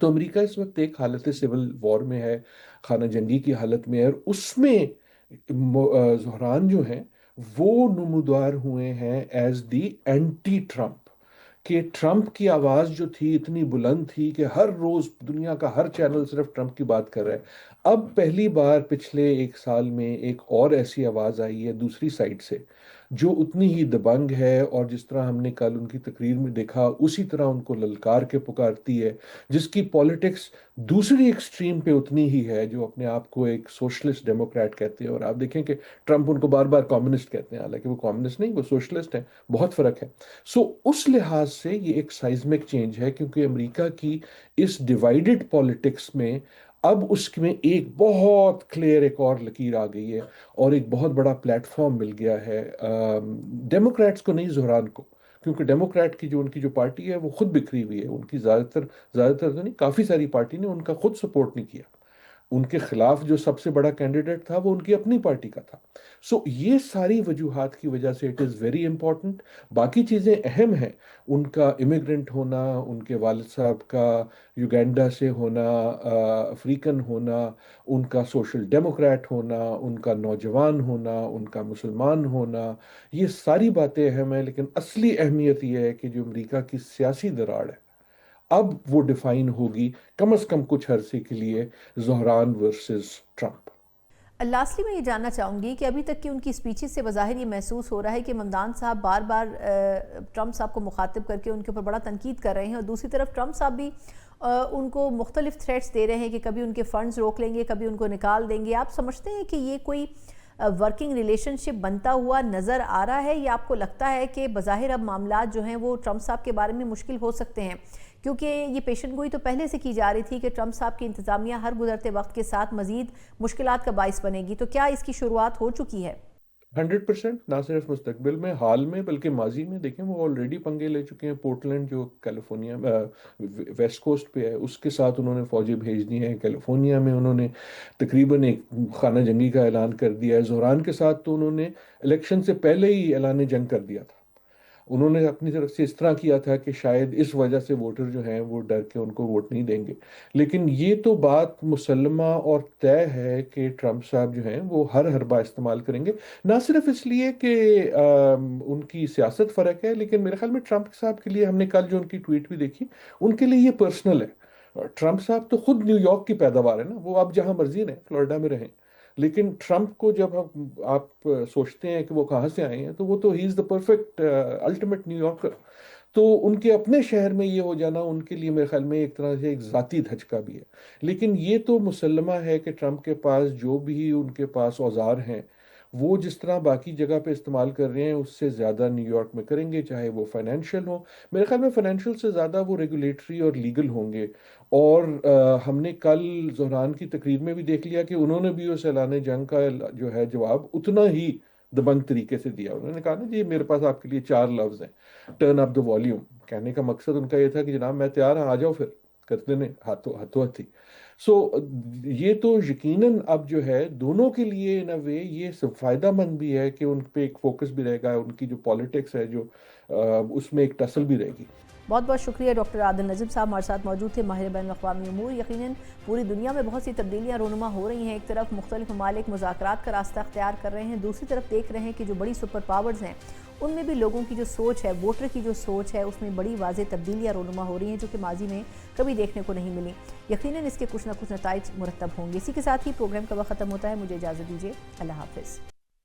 تو امریکہ اس وقت ایک حالت سول وار میں ہے, خانہ جنگی کی حالت میں ہے, اور اس میں زہران جو ہیں وہ نمودار ہوئے ہیں ایز دی اینٹی ٹرمپ. کہ ٹرمپ کی آواز جو تھی اتنی بلند تھی کہ ہر روز دنیا کا ہر چینل صرف ٹرمپ کی بات کر رہا ہے. اب پہلی بار پچھلے 1 سال میں ایک اور ایسی آواز آئی ہے دوسری سائڈ سے جو اتنی ہی دبنگ ہے, اور جس طرح ہم نے کل ان کی تقریر میں دیکھا اسی طرح ان کو للکار کے پکارتی ہے, جس کی پالیٹکس دوسری ایکسٹریم پہ اتنی ہی ہے, جو اپنے آپ کو ایک سوشلسٹ ڈیموکریٹ کہتے ہیں. اور آپ دیکھیں کہ ٹرمپ ان کو بار بار کمیونسٹ کہتے ہیں, حالانکہ وہ کمیونسٹ نہیں, وہ سوشلسٹ ہیں. بہت فرق ہے. سو اس لحاظ سے یہ ایک سائزمک چینج ہے کیونکہ امریکہ کی اس ڈیوائیڈڈ پالیٹکس میں اب اس میں ایک بہت کلیئر ایک اور لکیر آ گئی ہے اور ایک بہت بڑا پلیٹ فارم مل گیا ہے ڈیموکریٹس کو, نہیں زہران کو. کیونکہ ڈیموکریٹ کی جو ان کی جو پارٹی ہے وہ خود بکھری ہوئی ہے. ان کی زیادہ تر تو نہیں, کافی ساری پارٹی نے ان کا خود سپورٹ نہیں کیا. ان کے خلاف جو سب سے بڑا کینڈیڈیٹ تھا وہ ان کی اپنی پارٹی کا تھا. سو یہ ساری وجوہات کی وجہ سے اٹ از ویری امپورٹنٹ. باقی چیزیں اہم ہیں, ان کا امیگرنٹ ہونا, ان کے والد صاحب کا یوگینڈا سے ہونا, افریقن ہونا, ان کا سوشل ڈیموکریٹ ہونا, ان کا نوجوان ہونا, ان کا مسلمان ہونا, یہ ساری باتیں اہم ہیں. لیکن اصلی اہمیت یہ ہے کہ جو امریکہ کی سیاسی دراڑ ہے اب وہ ڈیفائن ہوگی کم از کم کچھ عرصے کے لیے زہران ورسز ٹرمپ. لاسٹلی میں یہ جاننا چاہوں گی کہ ابھی تک کی ان کی سپیچز سے بظاہر یہ محسوس ہو رہا ہے کہ ممدان صاحب بار بار ٹرمپ صاحب کو مخاطب کر کے ان کے اوپر بڑا تنقید کر رہے ہیں, اور دوسری طرف ٹرمپ صاحب بھی ان کو مختلف تھریٹس دے رہے ہیں کہ کبھی ان کے فنڈز روک لیں گے, کبھی ان کو نکال دیں گے. آپ سمجھتے ہیں کہ یہ کوئی ورکنگ ریلیشن شپ بنتا ہوا نظر آ رہا ہے, یا آپ کو لگتا ہے کہ بظاہر اب معاملات جو ہیں وہ ٹرمپ صاحب کے بارے میں مشکل ہو سکتے ہیں؟ کیونکہ یہ پیشن گوئی تو پہلے سے کی جا رہی تھی کہ ٹرمپ صاحب کی انتظامیہ ہر گزرتے وقت کے ساتھ مزید مشکلات کا باعث بنے گی. تو کیا اس کی شروعات ہو چکی ہے؟ 100%. نہ صرف مستقبل میں, حال میں, بلکہ ماضی میں. دیکھیں وہ آلریڈی پنگے لے چکے ہیں. پورٹلینڈ جو کیلیفورنیا ویسٹ کوسٹ پہ ہے اس کے ساتھ انہوں نے فوجیں بھیج دی ہیں. کیلیفورنیا میں انہوں نے تقریباً ایک خانہ جنگی کا اعلان کر دیا ہے. زہران کے ساتھ تو انہوں نے الیکشن سے پہلے ہی اعلان جنگ کر دیا تھا. انہوں نے اپنی طرف سے اس طرح کیا تھا کہ شاید اس وجہ سے ووٹر جو ہیں وہ ڈر کے ان کو ووٹ نہیں دیں گے، لیکن یہ تو بات مسلمہ اور طے ہے کہ ٹرمپ صاحب جو ہیں وہ ہر حربہ استعمال کریں گے، نہ صرف اس لیے کہ ان کی سیاست فرق ہے، لیکن میرے خیال میں ٹرمپ صاحب کے لیے ہم نے کل جو ان کی ٹویٹ بھی دیکھی، ان کے لیے یہ پرسنل ہے۔ ٹرمپ صاحب تو خود نیو یارک کی پیداوار ہے نا، وہ آپ جہاں مرضی رہیں، فلوریڈا میں رہیں، لیکن ٹرمپ کو جب آپ سوچتے ہیں کہ وہ کہاں سے آئے ہیں تو وہ تو he is the perfect ultimate New Yorker. تو ان کے اپنے شہر میں یہ ہو جانا ان کے لیے میرے خیال میں ایک طرح سے ایک ذاتی دھچکا بھی ہے، لیکن یہ تو مسلمہ ہے کہ ٹرمپ کے پاس جو بھی ان کے پاس اوزار ہیں وہ جس طرح باقی جگہ پہ استعمال کر رہے ہیں اس سے زیادہ نیو یارک میں کریں گے، چاہے وہ فائنینشیل ہو، میرے خیال میں فائنینشیل سے زیادہ وہ ریگولیٹری اور لیگل ہوں گے۔ اور ہم نے کل زہران کی تقریر میں بھی دیکھ لیا کہ انہوں نے بھی اس اعلان جنگ کا جو ہے جواب اتنا ہی دبنگ طریقے سے دیا۔ انہوں نے کہا نا جی میرے پاس آپ کے لیے 4 لفظ ہیں، ٹرن اپ دا والیوم، کہنے کا مقصد ان کا یہ تھا کہ جناب میں تیار ہوں، آ جاؤ پھر کرتے ہیں ہاتھوں ہاتھی۔ سو یہ تو یقیناً اب جو ہے دونوں کے لیے ان اے وے یہ فائدہ مند بھی ہے کہ ان پہ ایک فوکس بھی رہے گا، ان کی جو پالیٹکس ہے جو اس میں ایک ٹسل بھی رہے گی۔ بہت بہت شکریہ ڈاکٹر عادل نجم صاحب ہمارے ساتھ موجود تھے، ماہر بین الاقوامی امور۔ یقیناً پوری دنیا میں بہت سی تبدیلیاں رونما ہو رہی ہیں، ایک طرف مختلف ممالک مذاکرات کا راستہ اختیار کر رہے ہیں، دوسری طرف دیکھ رہے ہیں کہ جو بڑی سپر پاورز ہیں ان میں بھی لوگوں کی جو سوچ ہے، ووٹر کی جو سوچ ہے، اس میں بڑی واضح تبدیلیاں رونما ہو رہی ہیں جو کہ ماضی میں کبھی دیکھنے کو نہیں ملی۔ یقیناً اس کے کچھ نہ کچھ نتائج مرتب ہوں گے۔ اسی کے ساتھ ہی پروگرام کا وقت ختم ہوتا ہے، مجھے اجازت دیجیے، اللہ حافظ۔